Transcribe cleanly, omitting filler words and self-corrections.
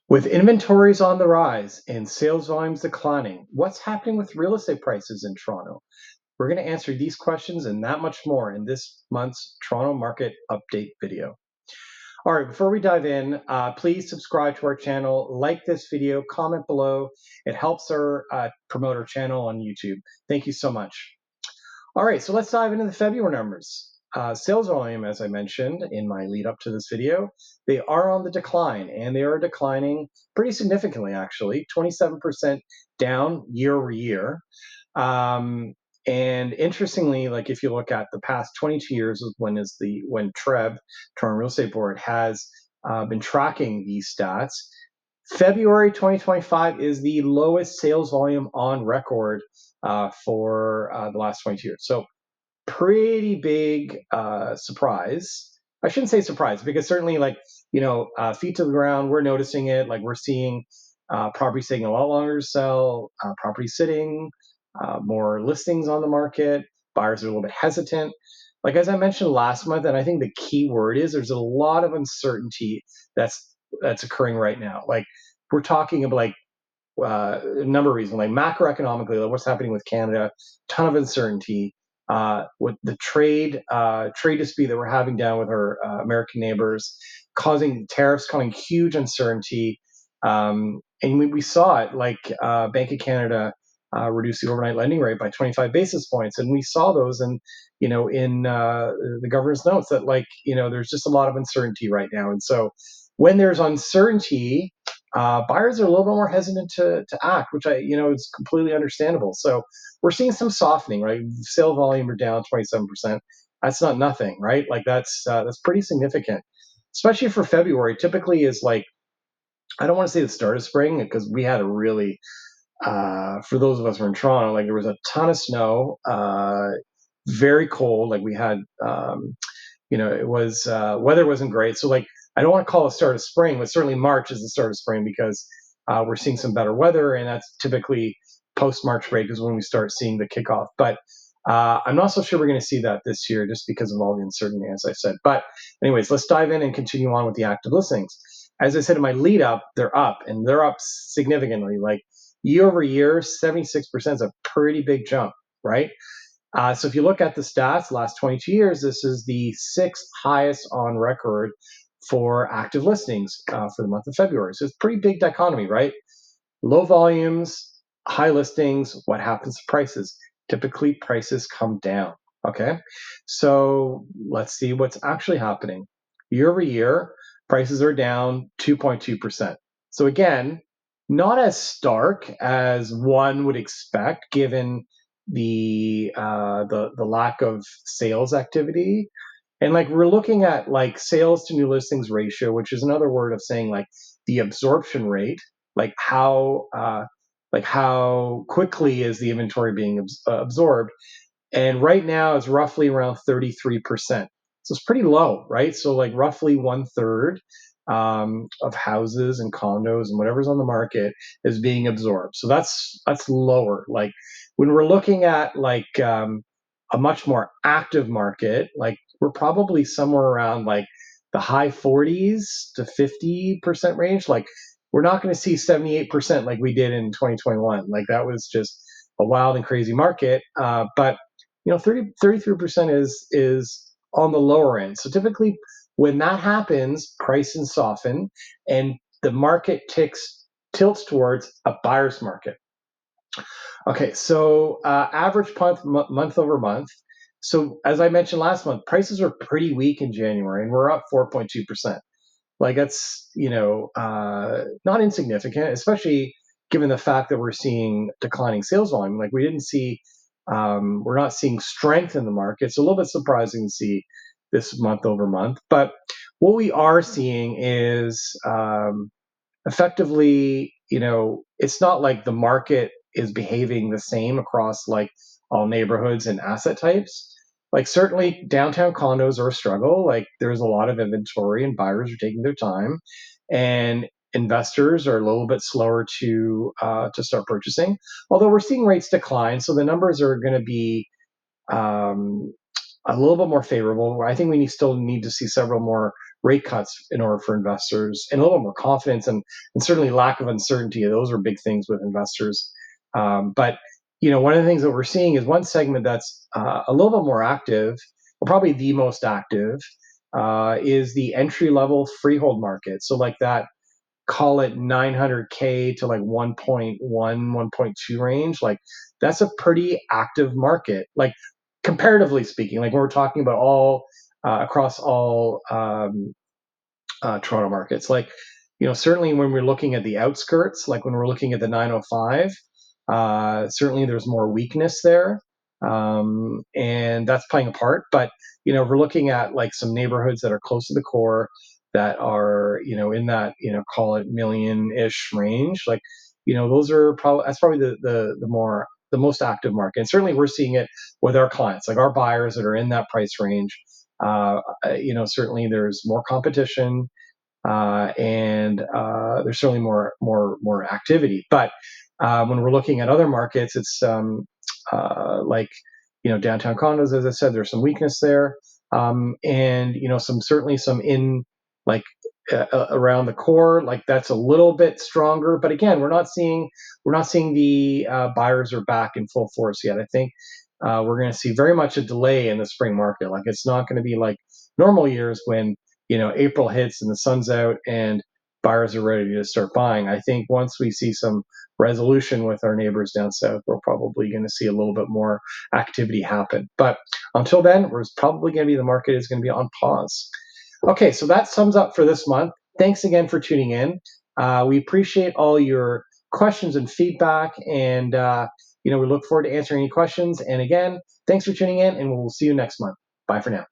With inventories on the rise and sales volumes declining, what's happening with real estate prices in Toronto? We're going to answer these questions and that much more in this month's Toronto Market Update video. All right, before we dive in, please subscribe to our channel, like this video, comment below. It helps our promote our channel on YouTube. Thank you so much. All right, so let's dive into the February numbers. Sales volume, as I mentioned in my lead up to this video, they are on the decline, and they are declining pretty significantly, actually, 27% down year over year. And interestingly, like if you look at the past 22 years, when TREB, Toronto Real Estate Board, has been tracking these stats, February 2025 is the lowest sales volume on record for the last 22 years. So pretty big surprise. I shouldn't say surprise, because certainly, like, feet to the ground, we're noticing it. Like, we're seeing properties taking a lot longer to sell, property sitting, more listings on the market. Buyers are a little bit hesitant. Like, as I mentioned last month, and I think the key word is there's a lot of uncertainty that's occurring right now. Like, we're talking about a number of reasons, like macroeconomically, like what's happening with Canada, ton of uncertainty. With the trade dispute that we're having down with our American neighbors, causing tariffs, causing huge uncertainty. And we saw it, like Bank of Canada reduced the overnight lending rate by 25 basis points, and we saw those, and in the governor's notes that, there's just a lot of uncertainty right now, and so when there's uncertainty, buyers are a little bit more hesitant to act, which is completely understandable. So we're seeing some softening, right? Sale volume are down 27%. That's not nothing, right? Like that's pretty significant, especially for February. Typically is like, I don't want to say the start of spring, because we had a really, for those of us who are in Toronto, like there was a ton of snow, very cold. Like we had, it was, weather wasn't great. So like, I don't want to call it start of spring, but certainly March is the start of spring, because we're seeing some better weather, and that's typically post-March break is when we start seeing the kickoff. But I'm not so sure we're going to see that this year, just because of all the uncertainty, as I said. But anyways, let's dive in and continue on with the active listings. As I said in my lead up, they're up, and they're up significantly. Like year over year, 76% is a pretty big jump, right? So if you look at the stats, last 22 years, this is the sixth highest on record for active listings for the month of February. So it's pretty big dichotomy, right? Low volumes, high listings. What happens to prices? Typically, prices come down. Okay, so let's see what's actually happening. Year over year, prices are down 2.2%. So again, not as stark as one would expect, given the lack of sales activity. And like we're looking at like sales to new listings ratio, which is another word of saying like the absorption rate, like how quickly is the inventory being absorbed. And right now it's roughly around 33%. So it's pretty low, right? So like roughly 1/3 of houses and condos and whatever's on the market is being absorbed. So that's lower. Like when we're looking at like a much more active market, like we're probably somewhere around like the high 40s to 50% range. Like we're not going to see 78% like we did in 2021. Like that was just a wild and crazy market. But 33% is on the lower end. So typically when that happens, prices soften and the market tilts towards a buyer's market. Okay, so average month over month. So as I mentioned last month, prices were pretty weak in January, and we're up 4.2%. Like that's not insignificant, especially given the fact that we're seeing declining sales volume. Like we didn't see, we're not seeing strength in the market. It's a little bit surprising to see this month over month. But what we are seeing is effectively, it's not like the market is behaving the same across like all neighborhoods and asset types. Like certainly downtown condos are a struggle. Like there's a lot of inventory and buyers are taking their time, and investors are a little bit slower to start purchasing. Although we're seeing rates decline, so the numbers are going to be a little bit more favorable. I think we still need to see several more rate cuts in order for investors, and a little more confidence, and certainly lack of uncertainty. Those are big things with investors. But one of the things that we're seeing is one segment that's a little bit more active, or probably the most active, is the entry level freehold market. So like that, call it 900K to like 1.1, 1.2 range. Like that's a pretty active market. Like comparatively speaking, like when we're talking about all across all Toronto markets, like certainly when we're looking at the outskirts, like when we're looking at the 905, certainly there's more weakness there, and that's playing a part. But if we're looking at like some neighborhoods that are close to the core, that are in that call it million-ish range, like those are probably that's probably the most active market. And certainly we're seeing it with our clients, like our buyers that are in that price range. Certainly there's more competition, and there's certainly more activity. But when we're looking at other markets, it's like downtown condos, as I said, there's some weakness there, and some in like around the core, like that's a little bit stronger. But again, we're not seeing the buyers are back in full force yet. I think we're going to see very much a delay in the spring market. Like it's not going to be like normal years when April hits and the sun's out and buyers are ready to start buying. I think once we see some resolution with our neighbors down south, we're probably going to see a little bit more activity happen. But until then, the market is going to be on pause. Okay, so that sums up for this month. Thanks again for tuning in. We appreciate all your questions and feedback, and we look forward to answering any questions. And again, thanks for tuning in, and we'll see you next month. Bye for now.